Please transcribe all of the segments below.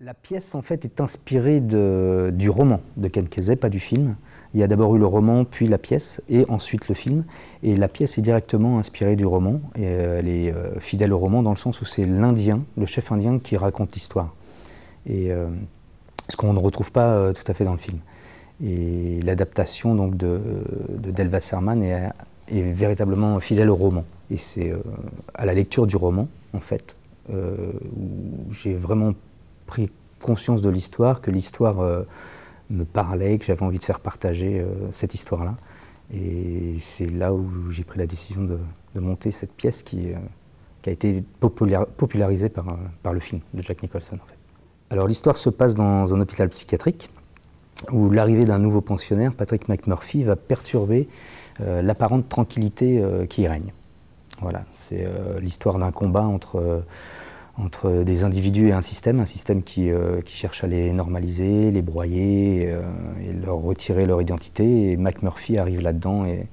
La pièce, en fait, est inspirée du roman de Ken Kesey, pas du film. Il y a d'abord eu le roman, puis la pièce, et ensuite le film. Et la pièce est directement inspirée du roman, et elle est fidèle au roman dans le sens où c'est l'Indien, le chef indien, qui raconte l'histoire. Et ce qu'on ne retrouve pas tout à fait dans le film. Et l'adaptation donc de Del Wasserman est véritablement fidèle au roman. Et c'est à la lecture du roman, en fait, où j'ai vraiment pris conscience de l'histoire, que l'histoire me parlait, que j'avais envie de faire partager cette histoire-là. Et c'est là où j'ai pris la décision de monter cette pièce qui a été popularisée par le film de Jack Nicholson, en fait. Alors l'histoire se passe dans un hôpital psychiatrique où l'arrivée d'un nouveau pensionnaire, Patrick McMurphy, va perturber l'apparente tranquillité qui y règne. Voilà, c'est l'histoire d'un combat entre des individus et un système qui cherche à les normaliser, les broyer et leur retirer leur identité. Et McMurphy arrive là-dedans et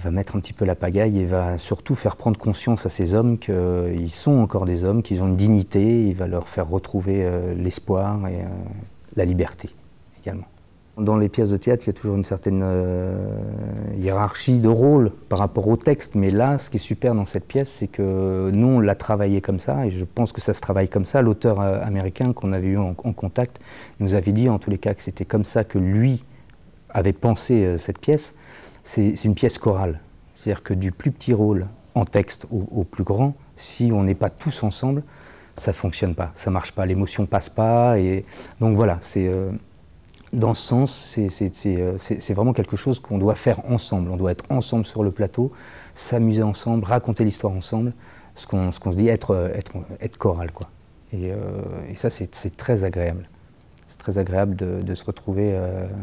va mettre un petit peu la pagaille et va surtout faire prendre conscience à ces hommes qu'ils sont encore des hommes, qu'ils ont une dignité. Il va leur faire retrouver l'espoir et la liberté également. Dans les pièces de théâtre, il y a toujours une certaine hiérarchie de rôle par rapport au texte, mais là, ce qui est super dans cette pièce, c'est que nous, on l'a travaillé comme ça, et je pense que ça se travaille comme ça. L'auteur américain qu'on avait eu en contact nous avait dit, en tous les cas, que c'était comme ça que lui avait pensé cette pièce. C'est une pièce chorale, c'est-à-dire que du plus petit rôle en texte au plus grand, si on n'est pas tous ensemble, ça ne fonctionne pas, ça ne marche pas, l'émotion passe pas, et donc voilà, c'est... Dans ce sens, c'est vraiment quelque chose qu'on doit faire ensemble. On doit être ensemble sur le plateau, s'amuser ensemble, raconter l'histoire ensemble, ce qu'on se dit être choral, quoi. Et ça, c'est très agréable. C'est très agréable de se retrouver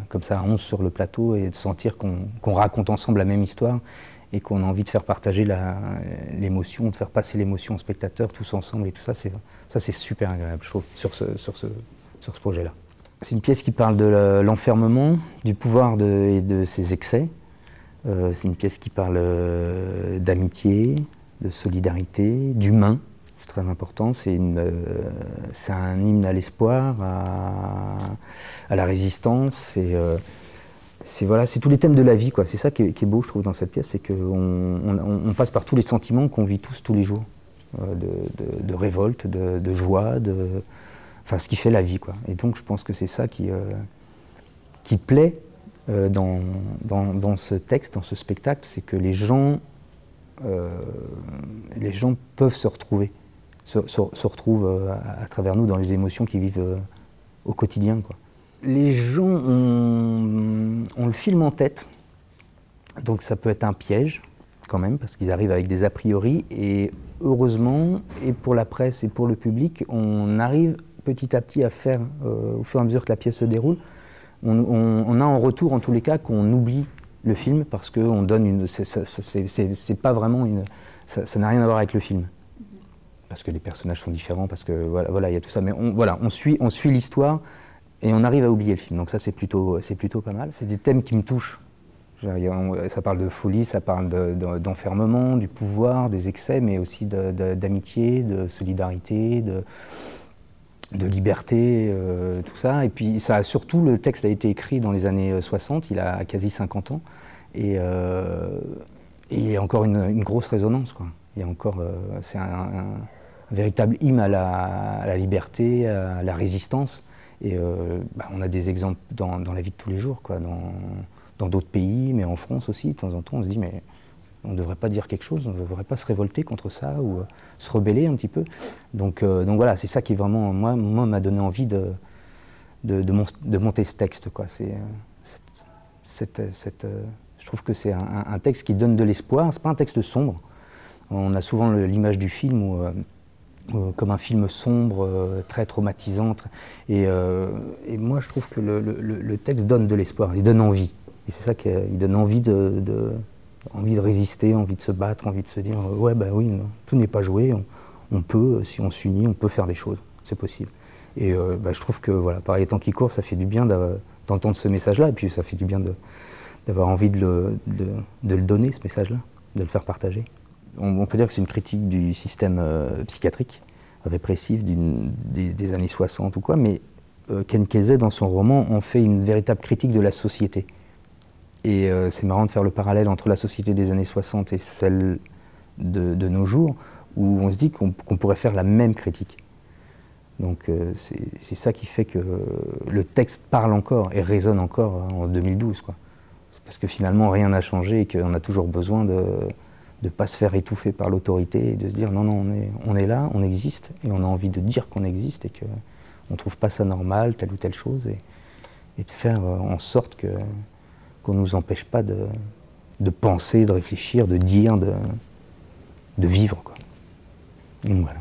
comme ça à 11 sur le plateau et de sentir qu'on raconte ensemble la même histoire et qu'on a envie de faire partager l'émotion, de faire passer l'émotion au spectateur tous ensemble et tout ça, c'est super agréable, je trouve, sur ce projet-là. C'est une pièce qui parle de l'enfermement, du pouvoir et de ses excès. C'est une pièce qui parle d'amitié, de solidarité, d'humain. C'est très important. C'est un hymne à l'espoir, à la résistance. C'est tous les thèmes de la vie, quoi. C'est ça qui est beau, je trouve, dans cette pièce. C'est qu'on passe par tous les sentiments qu'on vit tous les jours. De révolte, de joie, enfin, ce qui fait la vie, quoi. Et donc, je pense que c'est ça qui plaît dans ce texte, dans ce spectacle, c'est que les gens peuvent se retrouver, se retrouvent à travers nous dans les émotions qu'ils vivent au quotidien, quoi. Les gens ont le film en tête, donc ça peut être un piège, quand même, parce qu'ils arrivent avec des a priori, et heureusement, et pour la presse et pour le public, on arrive petit à petit à faire, au fur et à mesure que la pièce se déroule, on a en retour, en tous les cas, qu'on oublie le film parce qu'on donne une... c'est pas vraiment une... Ça n'a rien à voir avec le film. Parce que les personnages sont différents, parce que voilà, il y a tout ça. Mais on suit l'histoire et on arrive à oublier le film. Donc ça, c'est plutôt pas mal. C'est des thèmes qui me touchent. Ça parle de folie, ça parle d'enfermement, du pouvoir, des excès, mais aussi d'amitié, de solidarité, de liberté, tout ça. Et puis ça, surtout, le texte a été écrit dans les années 60, il a quasi 50 ans, et il y a encore une grosse résonance, quoi. Il y a encore, c'est un véritable hymne à la liberté, à la résistance, et on a des exemples dans la vie de tous les jours, quoi, dans d'autres pays, mais en France aussi, de temps en temps, on se dit, mais on ne devrait pas dire quelque chose, on ne devrait pas se révolter contre ça ou se rebeller un petit peu. Donc voilà, c'est ça qui vraiment, moi m'a donné envie de monter ce texte, quoi. Je trouve que c'est un texte qui donne de l'espoir, c'est pas un texte sombre. On a souvent l'image du film comme un film sombre, très traumatisant. Et moi, je trouve que le texte donne de l'espoir, il donne envie. Et c'est ça qu'il donne envie envie de résister, envie de se battre, envie de se dire ouais, bah oui, non, tout n'est pas joué, on peut, si on s'unit, on peut faire des choses, c'est possible. Et je trouve que voilà, par les temps qui courent, ça fait du bien d'entendre ce message-là, et puis ça fait du bien d'avoir envie de le donner, ce message-là, de le faire partager. On peut dire que c'est une critique du système psychiatrique, répressif des années 60 ou quoi, mais Ken Kesey, dans son roman, en fait une véritable critique de la société. Et c'est marrant de faire le parallèle entre la société des années 60 et celle de nos jours, où on se dit qu'on pourrait faire la même critique. Donc c'est ça qui fait que le texte parle encore et résonne encore en 2012, quoi. C'est parce que finalement rien n'a changé et qu'on a toujours besoin de ne pas se faire étouffer par l'autorité et de se dire non, non, on est là, on existe et on a envie de dire qu'on existe et qu'on ne trouve pas ça normal, telle ou telle chose, et de faire en sorte qu'on ne nous empêche pas de penser, de réfléchir, de dire, de vivre, quoi. Donc voilà.